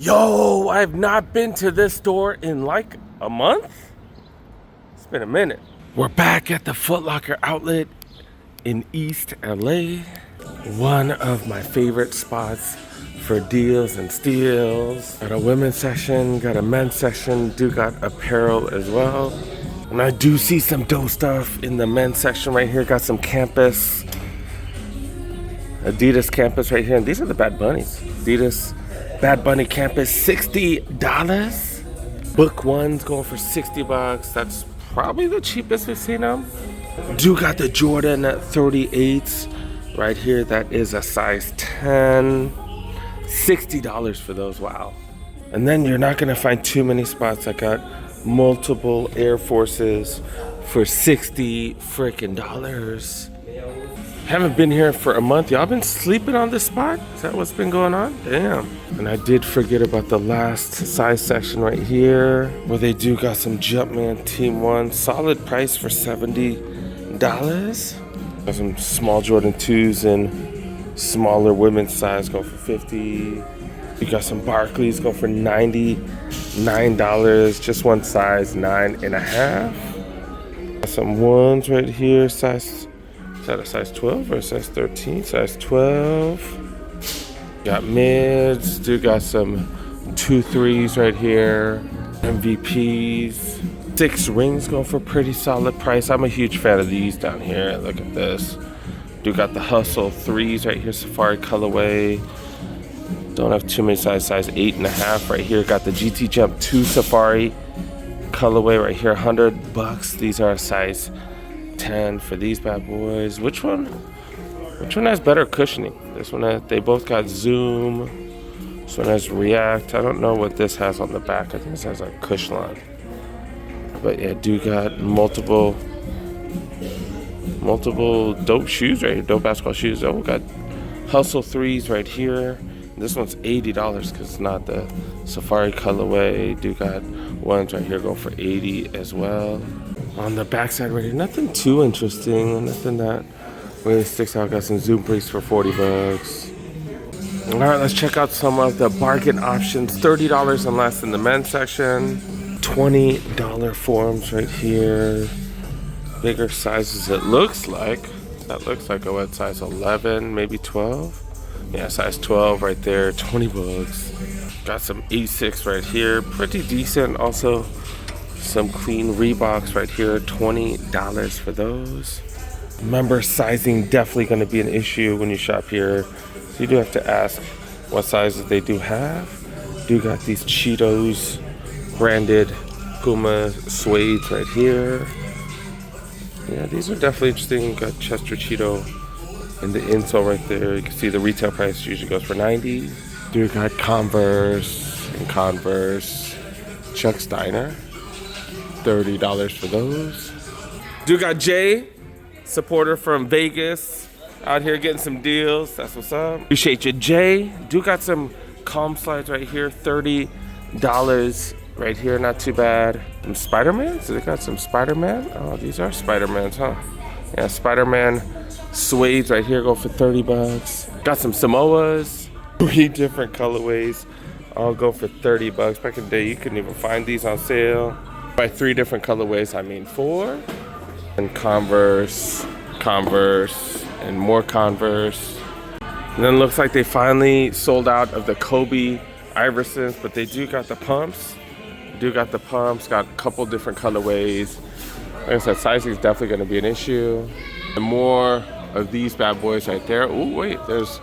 Yo, I have not been to this store in like a month. It's been a minute. We're back at the Foot Locker outlet in East LA. One of my favorite spots for deals and steals. Got a women's section, got a men's section, got apparel as well. And I do see some dope stuff in the men's section right here. Got some campus, Adidas campus right here. And these are the Bad Bunnies. Adidas Bad Bunny campus, $60. Book one's going for $60. That's probably the cheapest we've seen them. Do got the Jordan 38s right here. That is a size 10. $60 for those. Wow. And then you're not gonna find too many spots. I got multiple Air Forces for $60 freaking dollars. Haven't been here for a month. Y'all been sleeping on this spot? Is that what's been going on? Damn. And I did forget about the last size section right here, where they do got some Jumpman Team 1. Solid price for $70. Got some small Jordan 2s and smaller women's size going for $50. You got some Barclays going for $99. Just one size, 9.5. Got some ones right here, size. Is that a size 12 or a size 13? Size 12. Got mids. Got some 2 3s right here. MVPs. 6 rings going for a pretty solid price. I'm a huge fan of these down here. Look at this. Got the Hustle 3s right here. Safari colorway. Don't have too many size 8.5 right here. Got the GT Jump 2 Safari colorway right here. $100. These are a size 10 for these bad boys. Which one has better cushioning? This one they both got Zoom. This one has React. I don't know what this has on the back. I think this has like Cushline. But yeah, got multiple dope shoes right here. Dope basketball shoes. Oh, we got Hustle 3s right here. This one's $80 because it's not the Safari colorway. Got ones right here going for $80 as well. On the backside right here, nothing too interesting, nothing that really sticks out. Got some Zoom briefs for $40. All right, let's check out some of the bargain options. $30 and less in the men's section. $20 forms right here. Bigger sizes, it looks like. That looks like a what, size 11, maybe 12? Yeah, size 12 right there, $20. Got some A6 right here, pretty decent. Also, some clean Reeboks right here, $20 for those. Remember, sizing definitely going to be an issue when you shop here. So you do have to ask what sizes they do have. Got these Cheetos branded Puma suedes right here. Yeah, these are definitely interesting. Got Chester Cheeto in the insole right there. You can see the retail price usually goes for $90. Got Converse and Converse. Chuck Steiner. $30 for those. Got Jay, supporter from Vegas, out here getting some deals. That's what's up. Appreciate you, Jay. Got some Calm Slides right here, $30 right here. Not too bad. Some Spider-Man. So they got some Spider-Man. Oh, these are Spider-Mans, huh? Yeah, Spider-Man suedes right here go for $30. Got some Samoas, 3 different colorways. All go for $30. Back in the day, you couldn't even find these on sale. By 3 different colorways, I mean 4. And Converse, and more Converse. And then it looks like they finally sold out of the Kobe Iversons, but they got the pumps. Got the pumps, got a couple different colorways. Like I said, sizing is definitely going to be an issue. And more of these bad boys right there. Oh, wait, there's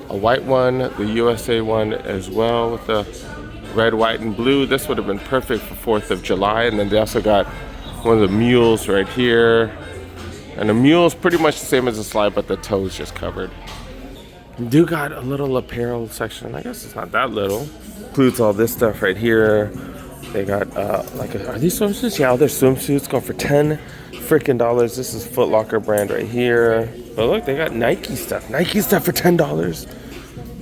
a white one, the USA one as well with the red, white, and blue. This would have been perfect for 4th of July. And then they also got one of the mules right here. And the mule's pretty much the same as the slide, but the toe's just covered. Got a little apparel section. I guess it's not that little. Includes all this stuff right here. They got are these swimsuits? Yeah, they're swimsuits going for $10 freaking. This is Foot Locker brand right here. But look, they got Nike stuff. Nike stuff for $10.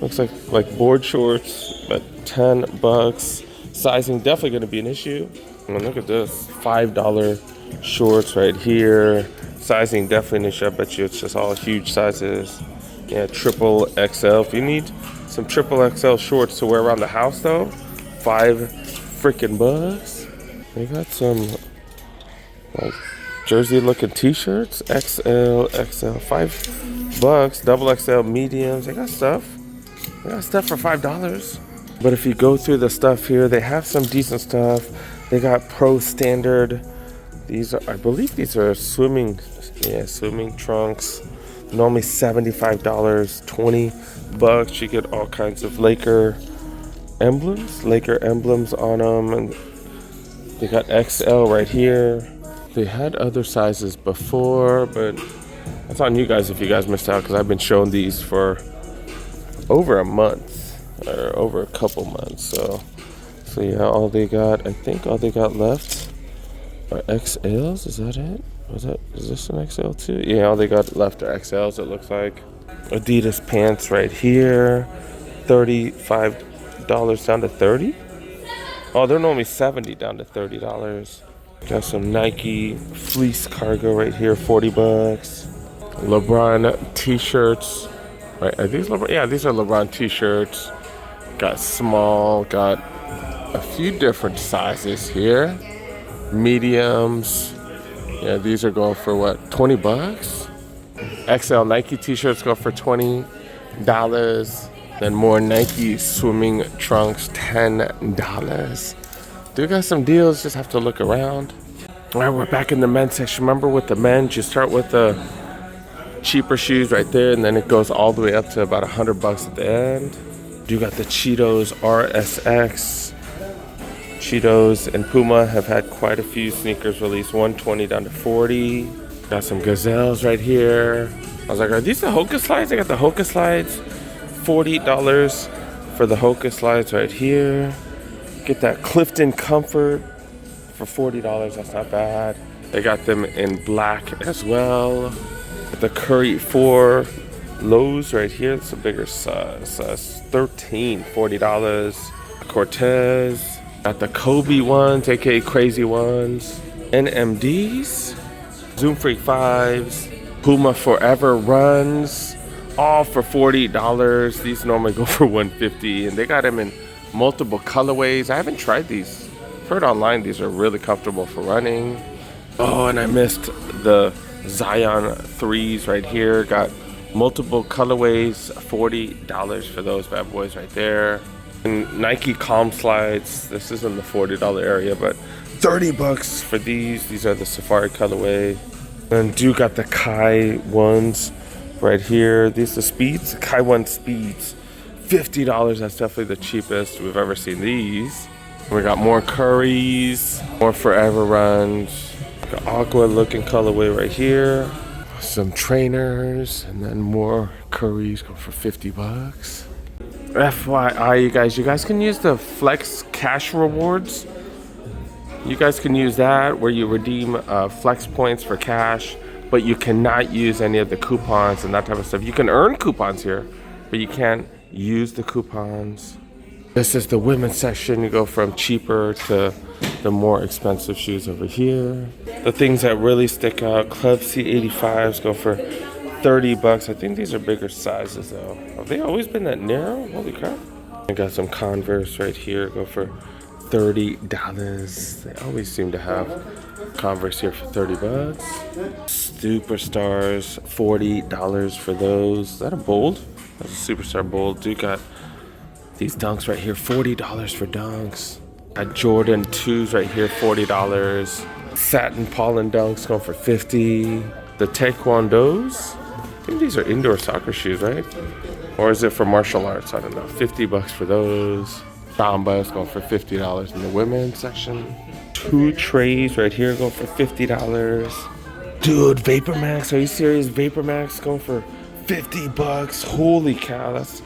Looks like board shorts, but $10. Sizing definitely going to be an issue. And look at this, $5 shorts right here. Sizing definitely an issue. I bet you it's just all huge sizes. Yeah, triple XL. If you need Some triple XL shorts to wear around the house though. $5 They got some like jersey looking t-shirts. XL, $5. Double XL mediums. They got stuff. They got stuff for $5. But if you go through the stuff here, they have some decent stuff. They got pro standard. These are, I believe these are swimming trunks. Normally $75, $20. You get all kinds of Laker emblems on them, and they got XL right here. They had other sizes before, but that's on you guys if you guys missed out, because I've been showing these for over a month or over a couple months. So yeah, I think all they got left are XLs. Is that it? Is this an XL too? Yeah, all they got left are XLs, it looks like. Adidas pants right here. $35 down to $30. Oh, they're normally $70 down to $30. Got some Nike fleece cargo right here, $40. LeBron t-shirts. Right, are these LeBron? Yeah, these are LeBron t-shirts. Got small, got a few different sizes here. Mediums. Yeah, these are going for what, $20? XL Nike t-shirts go for $20. Then more Nike swimming trunks, $10. Do got some deals, just have to look around. All right, we're back in the men's section. Remember with the men's, you start with the cheaper shoes right there, and then it goes all the way up to about $100 at the end. You got the Cheetos RSX. Cheetos and Puma have had quite a few sneakers released, $120 down to $40. Got some Gazelles right here. I was like, are these the Hoka slides? I got the Hoka slides, $40 for the Hoka slides right here. Get that Clifton Comfort for $40, that's not bad. They got them in black as well. The Curry 4 lows right here, it's a bigger size, $40. Cortez. Got the Kobe ones, aka crazy ones. NMDs. Zoom Freak 5s. Puma Forever runs. All for $40. These normally go for $150, and they got them in multiple colorways. I haven't tried these. Heard online these are really comfortable for running. Oh, and I missed the Zion 3s right here. Got multiple colorways, $40 for those bad boys right there. And Nike Calm slides. This is in the $40 area, but $30 for these. These are the Safari colorway. And do got the Kai ones right here. These are the Speeds, Kai 1 Speeds. $50. That's definitely the cheapest we've ever seen these. We got more Curries, more Forever runs. Got aqua looking colorway right here. Some trainers, and then more Curries go for $50. FYI, you guys can use the Flex Cash Rewards. You guys can use that where you redeem Flex points for cash, but you cannot use any of the coupons and that type of stuff. You can earn coupons here, but you can't use the coupons. This is the women's section. You go from cheaper to the more expensive shoes over here. The things that really stick out, Club C85s go for $30. I think these are bigger sizes though. Have they always been that narrow? Holy crap. I got some Converse right here, go for $30. They always seem to have Converse here for $30. Superstars, $40 for those. Is that a bold? That's a Superstar bold. Dude got these Dunks right here, $40 for Dunks. Got Jordan 2s right here, $40. Satin Pollen Dunks going for $50. The Taekwondos, I think these are indoor soccer shoes, right? Or is it for martial arts? I don't know. $50 for those. Bombas going for $50 in the women's section. 2 trays right here going for $50. Dude, Vapor Max, are you serious? Vapor Max going for $50. Holy cow, that's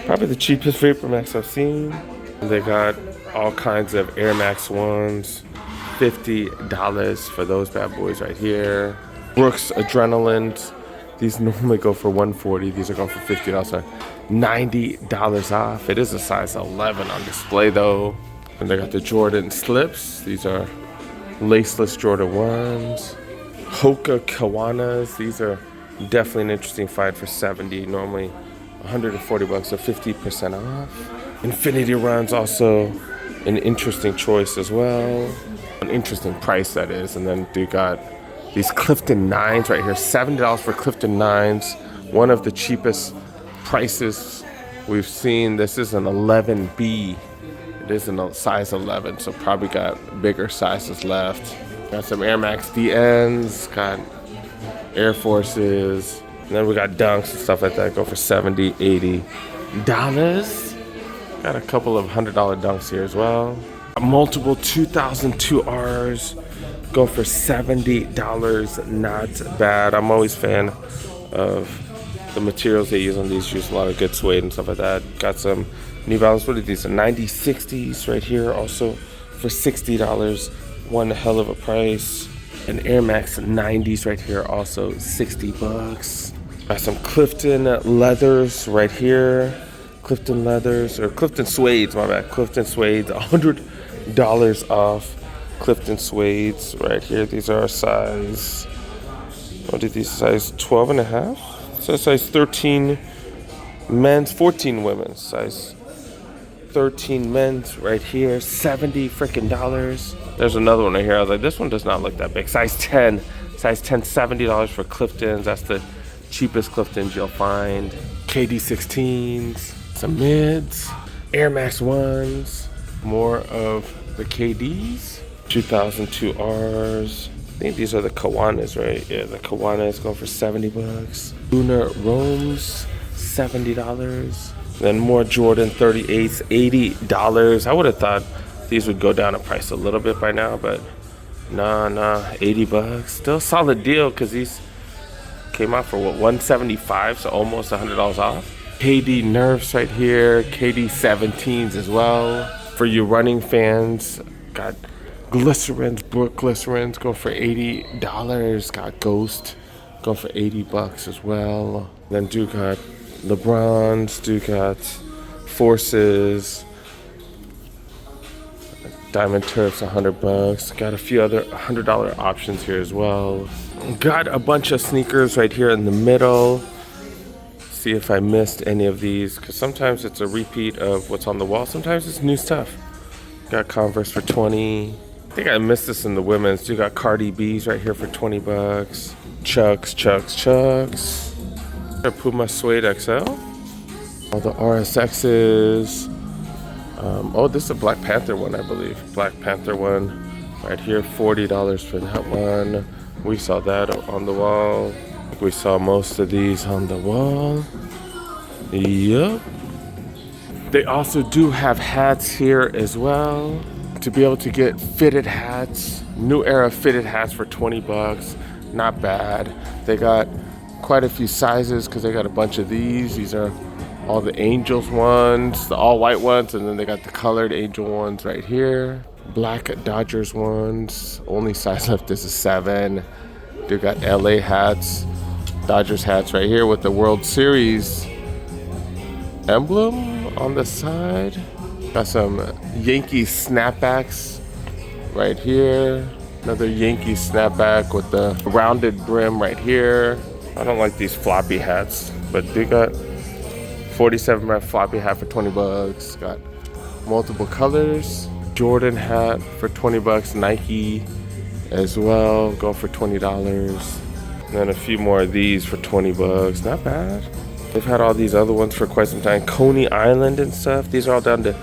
probably the cheapest Vapor Max I've seen. They got all kinds of Air Max ones. $50 for those bad boys right here. Brooks Adrenalines. These normally go for $140. These are going for $50. So $90 off. It is a size 11 on display though. And they got the Jordan Slips. These are laceless Jordan 1s. Hoka Kawanas. These are definitely an interesting find for $70. Normally $140, so 50% off. Infinity Run's also an interesting choice as well. An interesting price, that is. And then you got these Clifton 9s right here. $70 for Clifton 9s. One of the cheapest prices we've seen. This is an 11B. It is in a size 11, so probably got bigger sizes left. Got some Air Max DNs, got Air Forces, and then we got Dunks and stuff like that. Go for $70, $80. Got a couple of $100 Dunks here as well. Multiple 2002Rs. Go for $70. Not bad. I'm always a fan of the materials they use on these. Use a lot of good suede and stuff like that. Got some New Balance. What are these? 9060s right here, also for $60. One hell of a price. An Air Max 90s right here, also $60. Got some Clifton leathers right here. Clifton leathers, or Clifton suedes, my bad. Clifton suedes, $100 off Clifton suedes right here. These are size, what are these, size 12 and a half? So size 13 men's, 14 women's, size 13 men's right here, $70 freaking dollars. There's another one right here. I was like, this one does not look that big. Size 10, $70 for Cliftons. That's the cheapest Cliftons you'll find. KD16s, some mids, Air Max 1s, more of the KDs, 2002Rs. I think these are the Kiwanis, right? Yeah, the Kiwanis going for $70. Lunar Roams, $70. Then more Jordan 38s, $80. I would have thought these would go down in price a little bit by now, but nah, $80. Still solid deal, because these came out for what, $175, so almost $100 off. KD Nerfs right here, KD 17s as well. For you running fans, got Glycerins, Brook Glycerins, go for $80. Got Ghost, go for $80 as well. Then do got LeBrons, do got Forces, Diamond Turfs, $100. Got a few other $100 options here as well. Got a bunch of sneakers right here in the middle. See if I missed any of these, because sometimes it's a repeat of what's on the wall. Sometimes it's new stuff. Got Converse for $20. I think I missed this in the women's. You got Cardi B's right here for $20. Chucks. Puma Suede XL. All the RSXs. Oh, this is a Black Panther one, I believe. Black Panther one right here, $40 for that one. We saw that on the wall. We saw most of these on the wall. Yup. They also do have hats here as well. To be able to get fitted hats, new era fitted hats for $20. Not bad. They got quite a few sizes, because they got a bunch of these. These are all the Angels ones, the all white ones, and then they got the colored Angel ones right here. Black Dodgers ones. Only size left is a 7. They got LA hats, Dodgers hats right here with the World Series emblem on the side. Got some Yankees snapbacks right here. Another Yankees snapback with the rounded brim right here. I don't like these floppy hats, but they got 47 rep floppy hat for $20. Got multiple colors. Jordan hat for $20. Nike as well, go for $20. And then a few more of these for $20. Not bad. They've had all these other ones for quite some time. Coney Island and stuff. These are all down to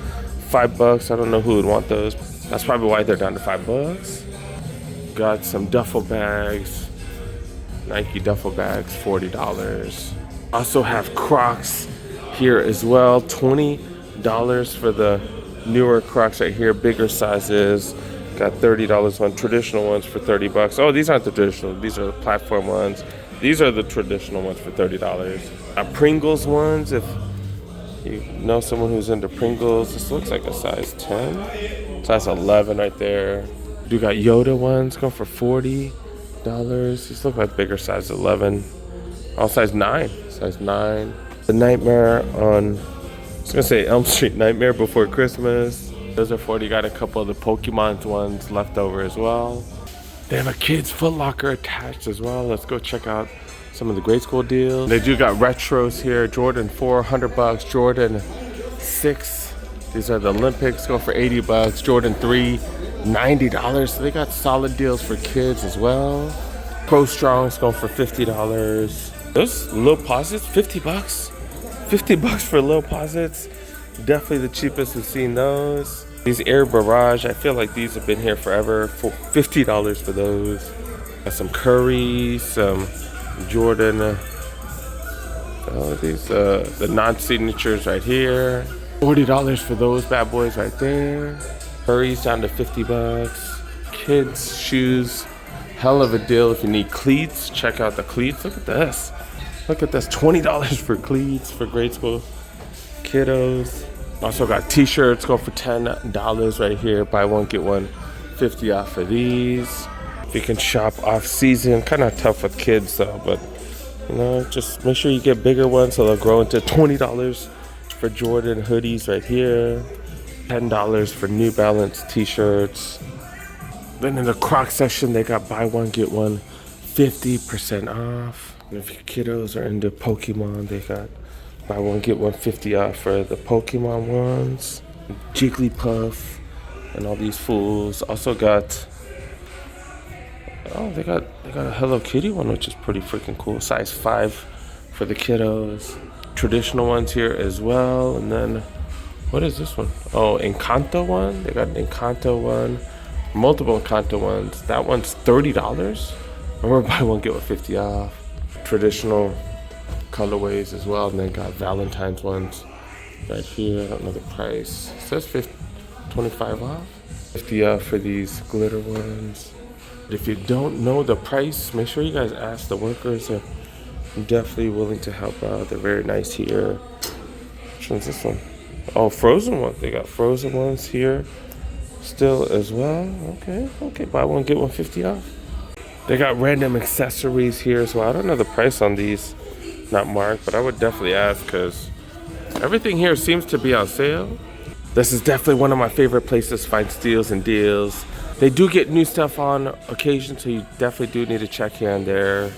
$5. I don't know who would want those. That's probably why they're down to $5. Got some duffel bags. Nike duffel bags, $40. Also have Crocs here as well. $20 for the newer Crocs right here, bigger sizes. Got $30 on traditional ones for $30. Oh, these aren't the traditional. These are the platform ones. These are the traditional ones for $30. Pringles ones, if you know someone who's into Pringles. This looks like a size 10. Size 11 right there. You got Yoda ones going for $40. These look like bigger size 11. Oh, size 9. Size 9. The Nightmare on, I was going to say Elm Street Nightmare Before Christmas. Those are $40. Got a couple of the Pokemon ones left over as well. They have a kids Foot Locker attached as well. Let's go check out some of the grade school deals. They do got retros here. Jordan 4, $100. Jordan 6, these are the Olympics, go for $80. Jordan 3, $90. So they got solid deals for kids as well. Pro Strongs go for $50. Those low posits, $50. $50 for low posits. Definitely the cheapest we've seen those. These Air Barrage, I feel like these have been here forever. For $50 for those. Got some Curry, some Jordan. The non-signatures right here. $40 for those bad boys right there. Curry's down to $50. Kids shoes, hell of a deal if you need cleats. Check out the cleats. Look at this. Look at this, $20 for cleats for grade school kiddos. Also got t-shirts, go for $10 right here. Buy one, get one, 50 off for these. If you can shop off season, kind of tough with kids though, but you know, just make sure you get bigger ones so they'll grow into $20 for Jordan hoodies right here. $10 for New Balance t-shirts. Then in the Croc section, they got buy one, get one, 50% off. And if your kiddos are into Pokemon, they got buy one, get one, 50 off for the Pokemon ones. Jigglypuff and all these fools. Also got, oh, they got a Hello Kitty one, which is pretty freaking cool. Size 5 for the kiddos. Traditional ones here as well. And then, what is this one? Oh, Encanto one. They got an Encanto one. Multiple Encanto ones. That one's $30. Remember, buy one, get one, 50 off. Traditional colorways as well, and then got Valentine's ones right here. I don't know the price. It says 25 off. 50 off for these glitter ones. If you don't know the price, make sure you guys ask. The workers are definitely willing to help out. They're very nice here. Which one's this one? Oh, Frozen one. They got Frozen ones here still as well. Okay, buy one, get one, 50 off. They got random accessories here as well. I don't know the price on these, not marked, but I would definitely ask because everything here seems to be on sale. This is definitely one of my favorite places to find steals and deals. They do get new stuff on occasion, so you definitely do need to check here and there.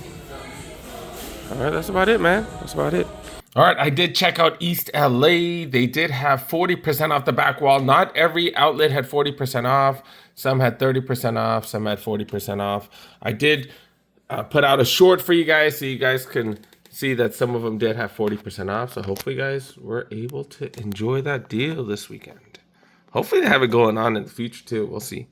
All right, that's about it, man. That's about it. All right, I did check out East LA. They did have 40% off the back wall. Not every outlet had 40% off. Some had 30% off. Some had 40% off. I did put out a short for you guys so you guys can see that some of them did have 40% off. So hopefully, guys, we're able to enjoy that deal this weekend. Hopefully, they have it going on in the future, too. We'll see.